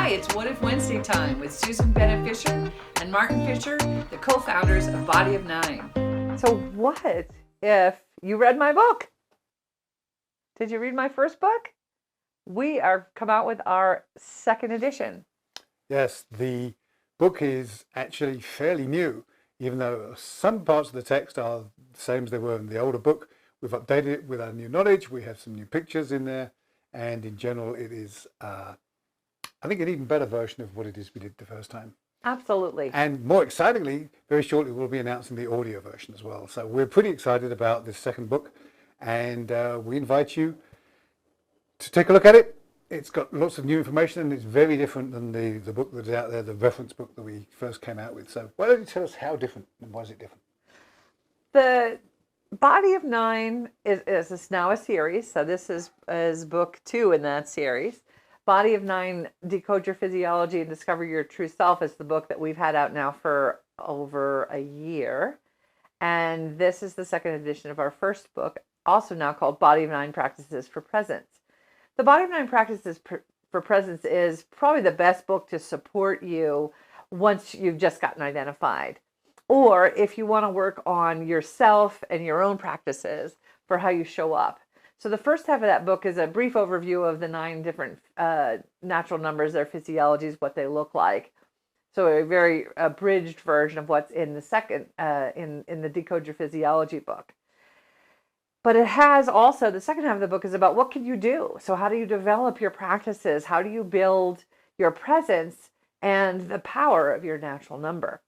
Hi, it's What If Wednesday time with Susan Bennett Fisher and Martin Fisher, the co-founders of Body of Nine. So what if you read my book? Did you read my first book? We are come out with our second edition. Yes, the book is actually fairly new, even though some parts of the text are the same as they were in the older book. We've updated it with our new knowledge. We have some new pictures in there. And in general, it is, I think, an even better version of what it is we did the first time. Absolutely. And more excitingly, very shortly, we'll be announcing the audio version as well. So we're pretty excited about this second book. And we invite you to take a look at it. It's got lots of new information, and it's very different than the book that's out there, the reference book that we first came out with. So why don't you tell us how different and why is it different? The Body of Nine is now a series. So this is book 2 in that series. Body of Nine, Decode Your Physiology and Discover Your True Self is the book that we've had out now for over a year. And this is the second edition of our first book, also now called Body of Nine Practices for Presence. The Body of Nine Practices for Presence is probably the best book to support you once you've just gotten identified. Or if you want to work on yourself and your own practices for how you show up. So the first half of that book is a brief overview of the 9 different natural numbers, their physiologies, what they look like. So a very abridged version of what's in the second, in the Decode Your Physiology book. But it has also, the second half of the book is about what can you do? So how do you develop your practices? How do you build your presence and the power of your natural number?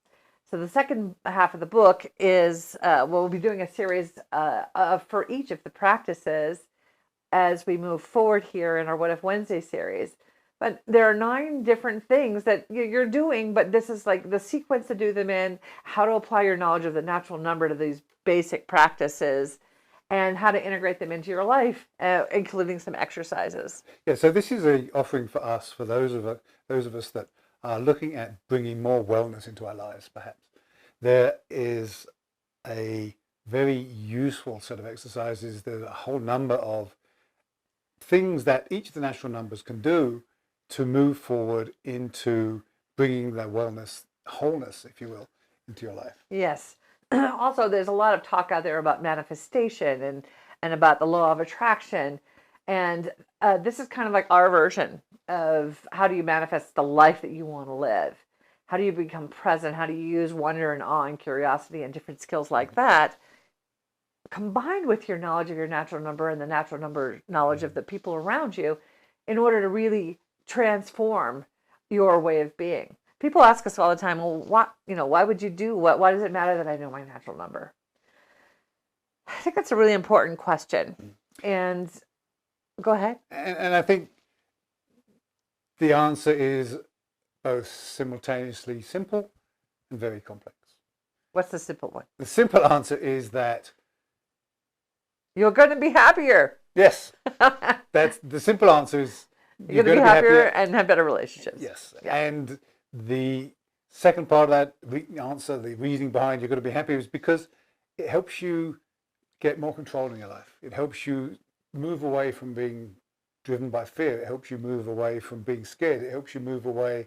So the second half of the book is, we'll be doing a series for each of the practices as we move forward here in our What If Wednesday series. But there are 9 different things that you're doing, but this is like the sequence to do them in, how to apply your knowledge of the natural number to these basic practices, and how to integrate them into your life, including some exercises. Yeah, so this is an offering for us, for those of us that are looking at bringing more wellness into our lives, perhaps. There is a very useful set of exercises. There's a whole number of things that each of the natural numbers can do to move forward into bringing their wellness, wholeness, if you will, into your life. Yes. Also, there's a lot of talk out there about manifestation and about the law of attraction. And this is kind of like our version of how do you manifest the life that you want to live? How do you become present? How do you use wonder and awe and curiosity and different skills like that, combined with your knowledge of your natural number and the natural number knowledge of the people around you, in order to really transform your way of being? People ask us all the time, well, why would you do what? Why does it matter that I know my natural number? I think that's a really important question. And go ahead. And I think the answer is both simultaneously simple and very complex. What's the simple one? The simple answer is that you're going to be happier. Yes, that's the simple answer is you're going to be happier and have better relationships. Yes, yeah. And the second part of that answer, the reasoning behind you're going to be happy, is because it helps you get more control in your life. It helps you move away from being driven by fear. It helps you move away from being scared. It helps you move away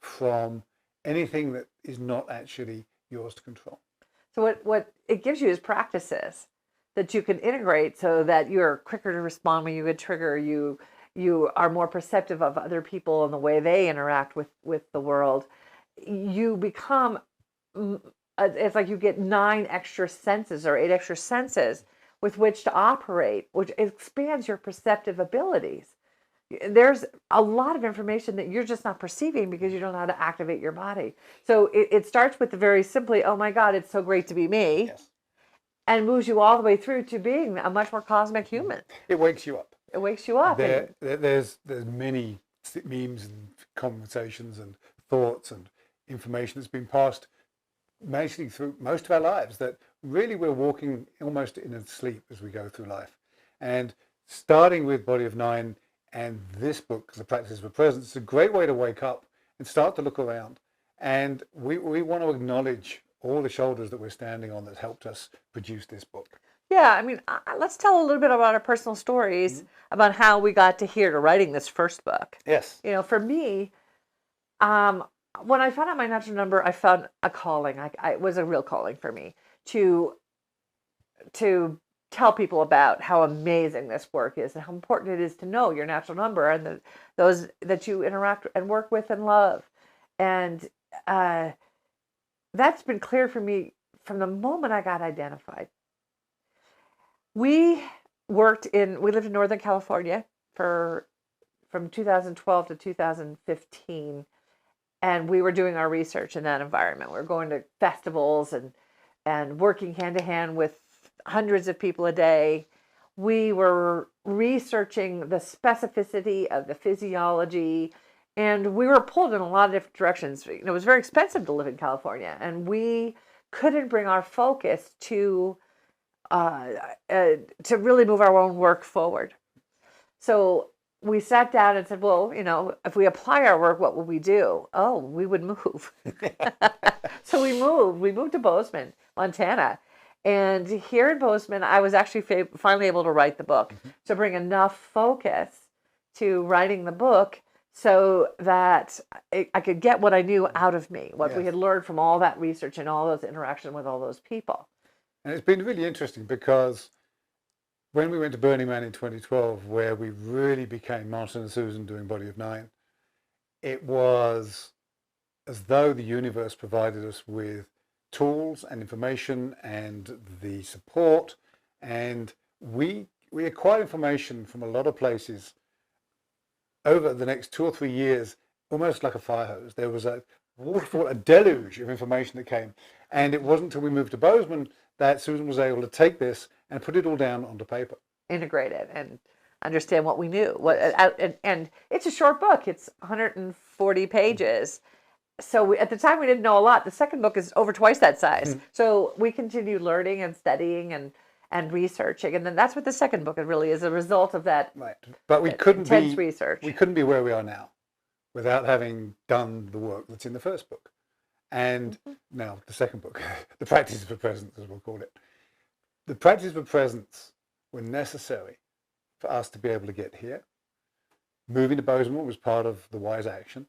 from anything that is not actually yours to control. So what it gives you is practices that you can integrate so that you're quicker to respond when you get triggered. You are more perceptive of other people and the way they interact with the world. You become, it's like you get 9 extra senses or 8 extra senses with which to operate, which expands your perceptive abilities. There's a lot of information that you're just not perceiving because you don't know how to activate your body. So it starts with the very simply, oh my God, it's so great to be me. Yes. And moves you all the way through to being a much more cosmic human. It wakes you up. It wakes you up. There's many memes and conversations and thoughts and information that's been passed mostly through most of our lives that really we're walking almost in a sleep as we go through life. And starting with Body of Nine and this book, The Practices for Presence, is a great way to wake up and start to look around. And we want to acknowledge all the shoulders that we're standing on that helped us produce this book. Yeah, I mean, let's tell a little bit about our personal stories about how we got to here to writing this first book. Yes. You know, for me, When I found out my natural number, I found a calling. It was a real calling for me to tell people about how amazing this work is and how important it is to know your natural number and those that you interact and work with and love. And that's been clear for me from the moment I got identified. We lived in Northern California from 2012 to 2015. And we were doing our research in that environment. We were going to festivals and working hand to hand with hundreds of people a day. We were researching the specificity of the physiology, and we were pulled in a lot of different directions. It was very expensive to live in California, and we couldn't bring our focus to really move our own work forward. So we sat down and said, well, if we apply our work, what will we do? Oh, we would move. So we moved. We moved to Bozeman, Montana. And here in Bozeman, I was actually finally able to write the book, to bring enough focus to writing the book so that I could get what I knew out of me, what we had learned from all that research and all those interactions with all those people. And it's been really interesting because when we went to Burning Man in 2012, where we really became Martin and Susan doing Body of Nine, it was as though the universe provided us with tools and information and the support, and we acquired information from a lot of places over the next 2 or 3 years, almost like a fire hose. There was a waterfall, a deluge of information that came, and it wasn't until we moved to Bozeman that Susan was able to take this and put it all down onto paper, integrate it, and understand what we knew. And it's a short book. It's 140 pages. So at the time we didn't know a lot. The second book is over twice that size. So we continued learning and studying and researching, and then that's what the second book really is, a result of that. Right, but we couldn't intense research. We couldn't be where we are now without having done the work that's in the first book, and now the second book, the practices for presence, as we'll call it. The practices for presence were necessary for us to be able to get here. Moving to Bozeman was part of the wise action.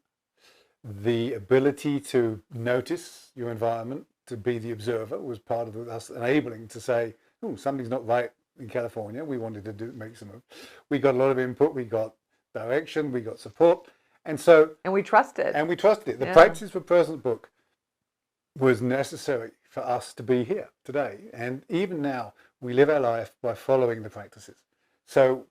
The ability to notice your environment, to be the observer, was part of us enabling to say, oh, something's not right in California. We wanted to make some move. We got a lot of input. We got direction. We got support. And we trusted. And we trusted it. The Practices for Present book was necessary for us to be here today. And even now, we live our life by following the practices. So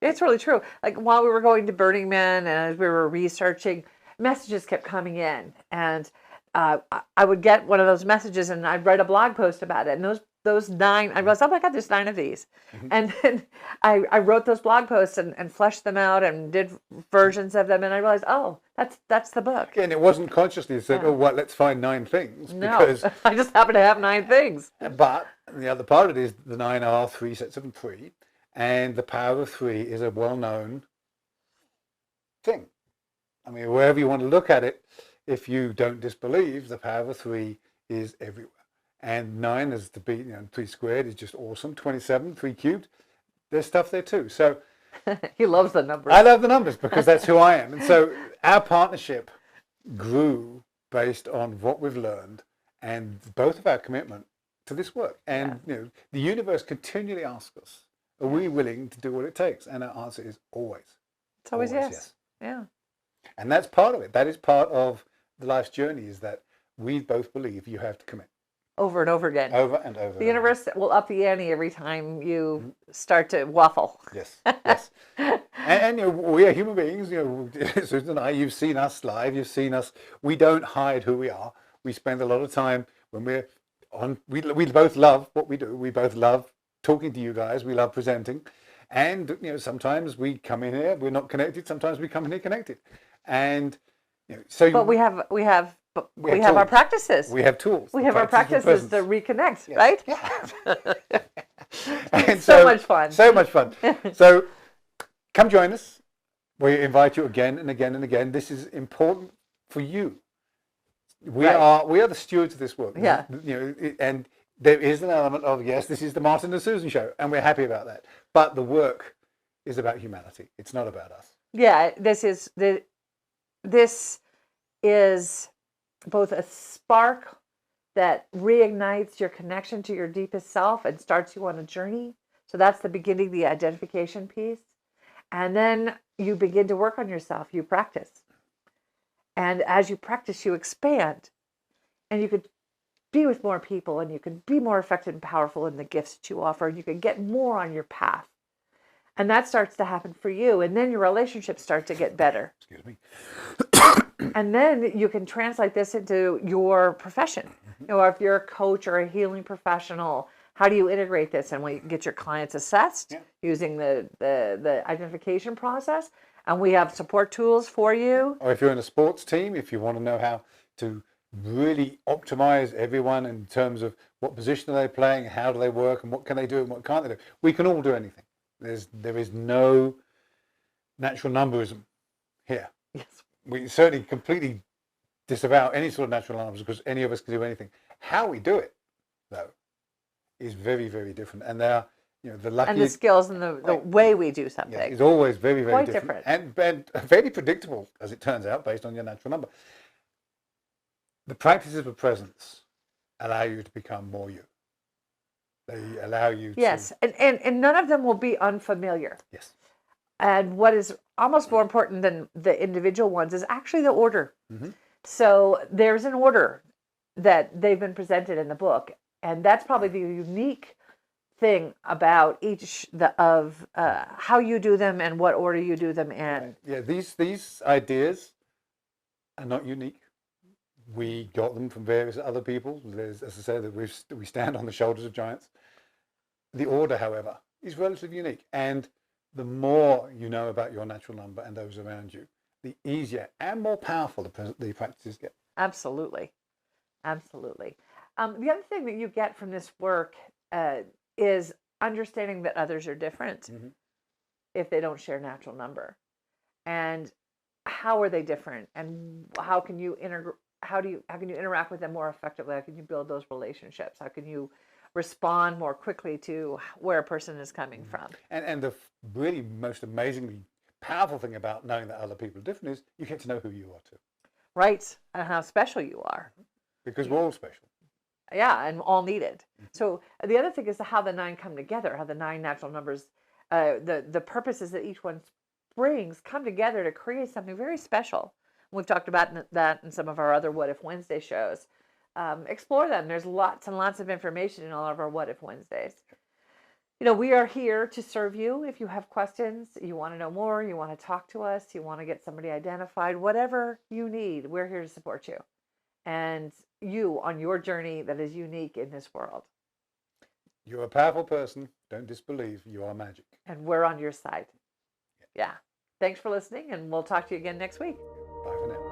it's really true. Like while we were going to Burning Man and as we were researching, messages kept coming in. And I would get one of those messages and I'd write a blog post about it. And those 9, I realized, oh my God, there's 9 of these. And then I wrote those blog posts and fleshed them out and did versions of them. And I realized, oh, that's the book. And it wasn't consciously said, oh, what, let's find 9 things. No, because I just happen to have 9 things. But the other part of it is the 9 are 3 sets of 3. And the power of 3 is a well-known thing. I mean, wherever you want to look at it, if you don't disbelieve, the power of 3 is everywhere. And 9 is 3 squared is just awesome. 27, 3 cubed, there's stuff there too. So he loves the numbers. I love the numbers because that's who I am. And so our partnership grew based on what we've learned and both of our commitment to this work. And the universe continually asks us, are we willing to do what it takes? And our answer is always. It's always yes. Yeah. And that's part of it. That is part of the life's journey, is that we both believe you have to commit. Over and over again. Over and over. The universe will up the ante every time you start to waffle. Yes, yes. and we are human beings. Susan and I, you've seen us live. You've seen us. We don't hide who we are. We spend a lot of time when we're on. We both love what we do. We both love talking to you guys. We love presenting. And sometimes we come in here, we're not connected. Sometimes we come in here connected. And But we have our practices. We have tools. We have our practices to reconnect, right? Yeah. And so much fun. So much fun. So come join us. We invite you again and again and again. This is important for you. We are the stewards of this work. Yeah. And there is an element of, yes, this is the Martin and Susan show, and we're happy about that. But the work is about humanity. It's not about us. Yeah, this is both a spark that reignites your connection to your deepest self and starts you on a journey. So that's the beginning, the identification piece. And then you begin to work on yourself. You practice. And as you practice, you expand. And you could be with more people, and you can be more effective and powerful in the gifts that you offer. And you can get more on your path. And that starts to happen for you. And then your relationships start to get better. Excuse me. And then you can translate this into your profession. You know, if you're a coach or a healing professional, how do you integrate this? And we get your clients assessed using the identification process. And we have support tools for you. Or if you're in a sports team, if you want to know how to really optimize everyone in terms of what position are they playing, how do they work, and what can they do and what can't they do. We can all do anything. There is no natural numberism here. Yes. We certainly completely disavow any sort of natural numbers because any of us can do anything. How we do it, though, is very, very different. And there are, you know, the lucky And the skills and the way we do something. is always very, very Quite different. different. And very predictable, as it turns out, based on your natural number. The practices of presence allow you to become more you. They allow you to... Yes, and none of them will be unfamiliar. Yes. And what is almost more important than the individual ones is actually the order. Mm-hmm. So there's an order that they've been presented in the book, and that's probably the unique thing about each of how you do them and what order you do them in. Yeah, these ideas are not unique. We got them from various other people. There's, as I said, that we stand on the shoulders of giants. The order, however, is relatively unique. And the more you know about your natural number and those around you, the easier and more powerful the practices get. Absolutely. Absolutely. The other thing that you get from this work is understanding that others are different if they don't share natural number. And how are they different? And how can you how can you interact with them more effectively? How can you build those relationships? How can you respond more quickly to where a person is coming from? And the really most amazingly powerful thing about knowing that other people are different is you get to know who you are too. Right, and how special you are. Because we're all special. Yeah, and all needed. So the other thing is how the 9 come together, how the 9 natural numbers, the purposes that each one brings come together to create something very special. We've talked about that in some of our other What If Wednesday shows. Explore them. There's lots and lots of information in all of our What If Wednesdays. You know, we are here to serve you. If you have questions, you want to know more, you want to talk to us, you want to get somebody identified, whatever you need, we're here to support you. And you on your journey that is unique in this world. You're a powerful person. Don't disbelieve. You are magic. And we're on your side. Yeah. Thanks for listening, and we'll talk to you again next week. Bye for now.